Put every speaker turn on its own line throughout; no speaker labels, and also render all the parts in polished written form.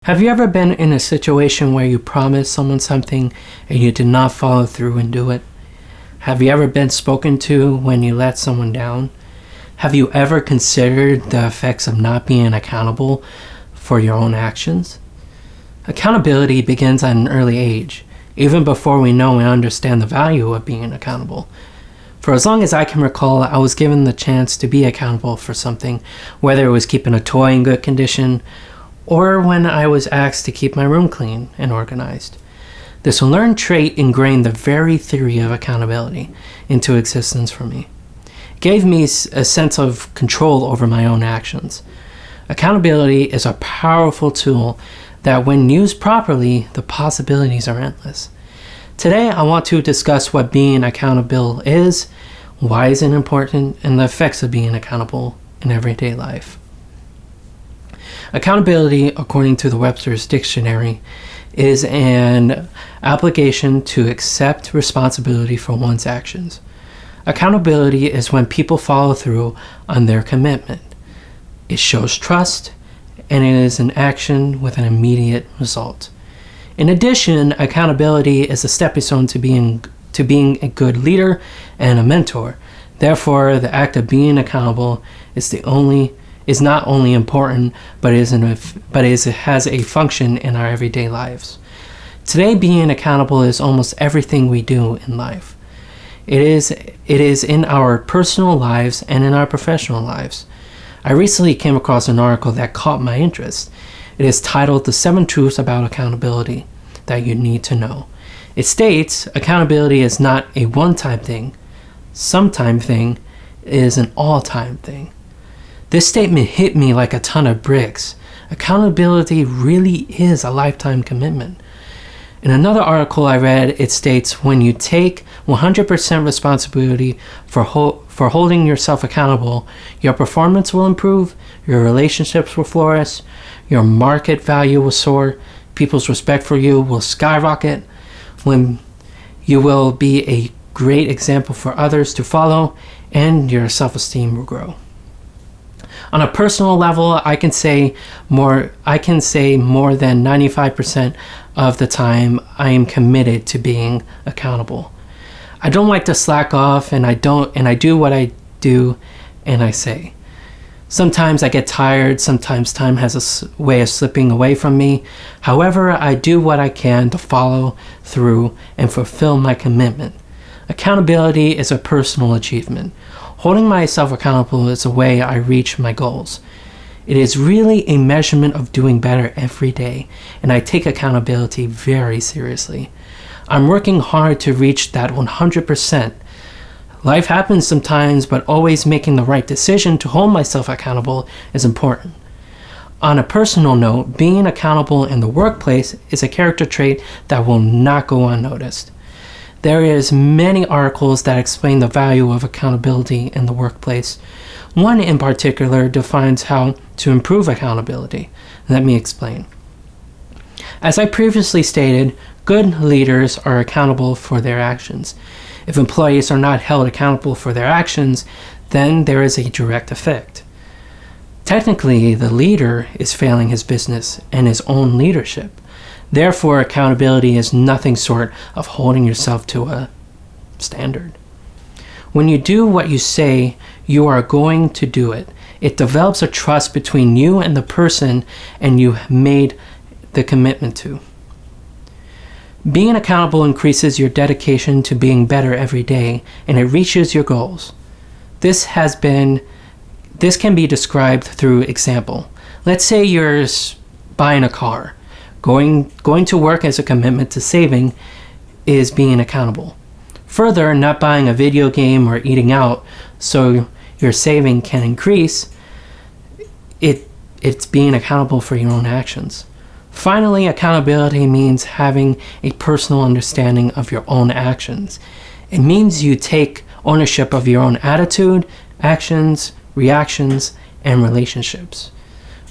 Have you ever been in a situation where you promised someone something and you did not follow through and do it? Have you ever been spoken to when you let someone down? Have you ever considered the effects of not being accountable for your own actions? Accountability begins at an early age, even before we know and understand the value of being accountable. For as long as I can recall, I was given the chance to be accountable for something, whether it was keeping a toy in good condition, or when I was asked to keep my room clean and organized. This learned trait ingrained the very theory of accountability into existence for me. It gave me a sense of control over my own actions. Accountability is a powerful tool that, when used properly, the possibilities are endless. Today, I want to discuss what being accountable is, why is it important, and the effects of being accountable in everyday life. Accountability, according to the Webster's Dictionary, is an obligation to accept responsibility for one's actions. Accountability is when people follow through on their commitment. It shows trust, and it is an action with an immediate result. In addition, accountability is a stepping stone to being a good leader and a mentor. Therefore, the act of being accountable is not only important, but it has a function in our everyday lives. Today, being accountable is almost everything we do in life. It is in our personal lives and in our professional lives. I recently came across an article that caught my interest. It is titled "The 7 Truths About Accountability That You Need to Know." It states accountability is not a one-time thing, sometime thing, it is an all-time thing. This statement hit me like a ton of bricks. Accountability really is a lifetime commitment. In another article I read, it states when you take 100% responsibility for holding yourself accountable, your performance will improve, your relationships will flourish, your market value will soar, people's respect for you will skyrocket, when you will be a great example for others to follow, and your self-esteem will grow. On a personal level, I can say more than 95% of the time I am committed to being accountable. I don't like to slack off, and I do what I do and I say. Sometimes I get tired, sometimes time has a way of slipping away from me. However, I do what I can to follow through and fulfill my commitment. Accountability is a personal achievement. Holding myself accountable is a way I reach my goals. It is really a measurement of doing better every day, and I take accountability very seriously. I'm working hard to reach that 100%. Life happens sometimes, but always making the right decision to hold myself accountable is important. On a personal note, being accountable in the workplace is a character trait that will not go unnoticed. There is many articles that explain the value of accountability in the workplace. One in particular defines how to improve accountability. Let me explain. As I previously stated, good leaders are accountable for their actions. If employees are not held accountable for their actions, then there is a direct effect. Technically, the leader is failing his business and his own leadership. Therefore, accountability is nothing short of holding yourself to a standard. When you do what you say you are going to do it, it develops a trust between you and the person and you made the commitment to. Being accountable increases your dedication to being better every day, and it reaches your goals. This can be described through example. Let's say you're buying a car. Going to work as a commitment to saving is being accountable. Further, not buying a video game or eating out so your saving can increase, it's being accountable for your own actions. Finally, accountability means having a personal understanding of your own actions. It means you take ownership of your own attitude, actions, reactions, and relationships.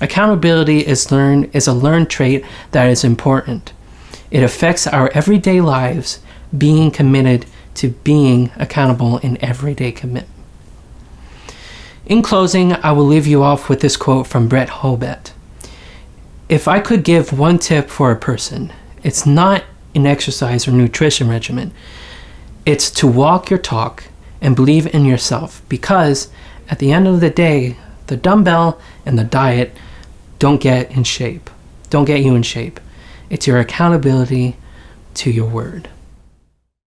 Accountability is a learned trait that is important. It affects our everyday lives, being committed to being accountable in everyday commitment. In closing, I will leave you off with this quote from Brett Hobet. If I could give one tip for a person, it's not an exercise or nutrition regimen. It's to walk your talk and believe in yourself, because at the end of the day, the dumbbell and the diet don't get you in shape. It's your accountability to your word.